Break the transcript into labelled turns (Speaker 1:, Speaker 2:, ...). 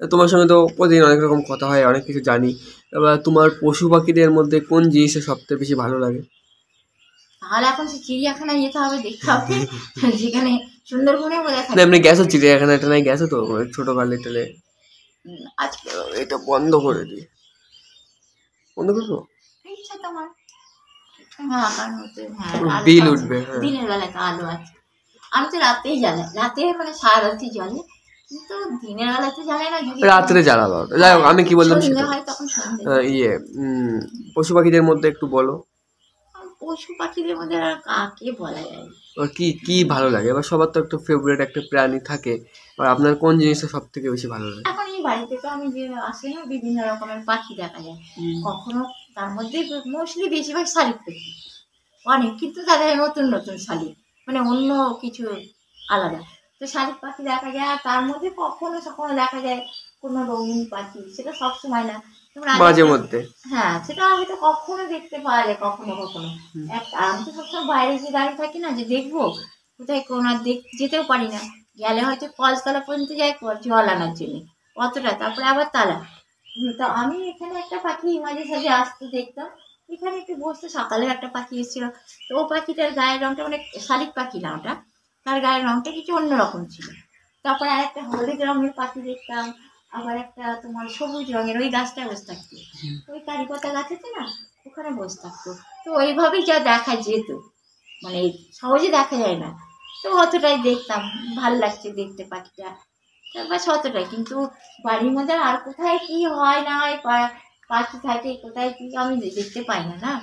Speaker 1: তোমার সঙ্গে তো প্রতিদিন অনেক রকম কথা হয়, অনেক কিছু জানি। এবার তোমার পশু পাখিদের মধ্যে কোন জিনিসটা সবথেকে বেশি ভালো লাগে?
Speaker 2: তাহলে এখন সে চিড়িয়াখানায় যেতে হবে, দেখতে হবে যেখানে সুন্দরবনে বোঝা
Speaker 1: না,
Speaker 2: থাকে।
Speaker 1: এমনি গেছো চিড়িয়াখানা টানায় গেছো তো ছোটকালে টেলে?
Speaker 2: আজকে
Speaker 1: এটা বন্ধ করে দিই, বন্ধ করবো।
Speaker 2: ইচ্ছা তোমার? হ্যাঁ, কারণ হচ্ছে হ্যাঁ আলো তো
Speaker 1: বিল
Speaker 2: আছে,
Speaker 1: উঠবে, হ্যাঁ।
Speaker 2: দিনের বেলায় তো আলো আছে। আমি তো রাতেই জ্বালাই, রাতে মানে সারারাতি জ্বলে, কিন্তু দিনের বেলায় তো জ্বালাই না। যদি
Speaker 1: রাত্রে জ্বালালো, যাই হোক
Speaker 2: হ্যাঁ
Speaker 1: আমি কি বললাম
Speaker 2: সন্ধে
Speaker 1: সেটা
Speaker 2: হয় তখন সন্ধে
Speaker 1: ইয়ে পশু পাখিদের মধ্যে একটু বলো।
Speaker 2: পশু পাখিদের মধ্যে আর কাকে বলা যায়?
Speaker 1: আর কি কি ভালো লাগে? এবার সবার তো একটা ফেভারিট একটা প্রাণী থাকে, আর আপনার কোন জিনিসটা সব থেকে বেশি ভালো লাগে?
Speaker 2: এখন এই বাড়িতে তো আমি যে আসে না, বিভিন্ন রকমের পাখি দেখা যায়। কখনো তার মধ্যে মোস্টলি বেশিরভাগ শালিক পাখি অনেক, কিন্তু তাদের নতুন নতুন শালিক, মানে অন্য কিছু আলাদা। তো শালিক পাখি দেখা যায়, আর তার মধ্যে কখনো কখনো দেখা যায় কোনো রঙিন পাখি, সেটা সব সময় না। যেমন আগে
Speaker 1: মাঝে
Speaker 2: একটা,
Speaker 1: মধ্যে।
Speaker 2: হ্যাঁ সেটা হয়তো কখনো দেখতে পাওয়া যায়, কখনো কখনো। একটা আমি তো সবসময় বাইরে যে দাঁড়িয়ে থাকি না, যে দেখবো কোথায় কোনো, আর যেতেও পারি না। গেলে হয়তো কলতলা পর্যন্ত যাই জল আনার জন্য, অতটা, তারপরে আবার তালা। তো আমি এখানে একটা পাখি মাঝে সাঝে আসতে দেখতাম, এখানে একটু বসতে, সকালে একটা পাখি এসেছিল। তো ও পাখিটার গায়ের রংটা, মানে শালিক পাখি না ওটা, তার গায়ের রংটা কিছু অন্যরকম ছিল। তারপরে আর একটা হলুদ রঙের পাখি দেখতাম, আবার একটা তোমার সবুজ রঙের, ওই গাছটায় বসে থাকতো, ওই কারিপাতা গাছ আছে না, ওখানে বসে থাকতো। তো ওইভাবেই যা দেখা যেত, মানে সহজে দেখা যায় না। তো অতটাই দেখতাম, ভাল লাগছে দেখতে পাখিটা, ব্যাস অতটাই। কিন্তু বাড়ির মধ্যে আর কোথায় কি হয় না হয়, পাখি থাকে কোথায় কি আমি দেখতে পাই না, না।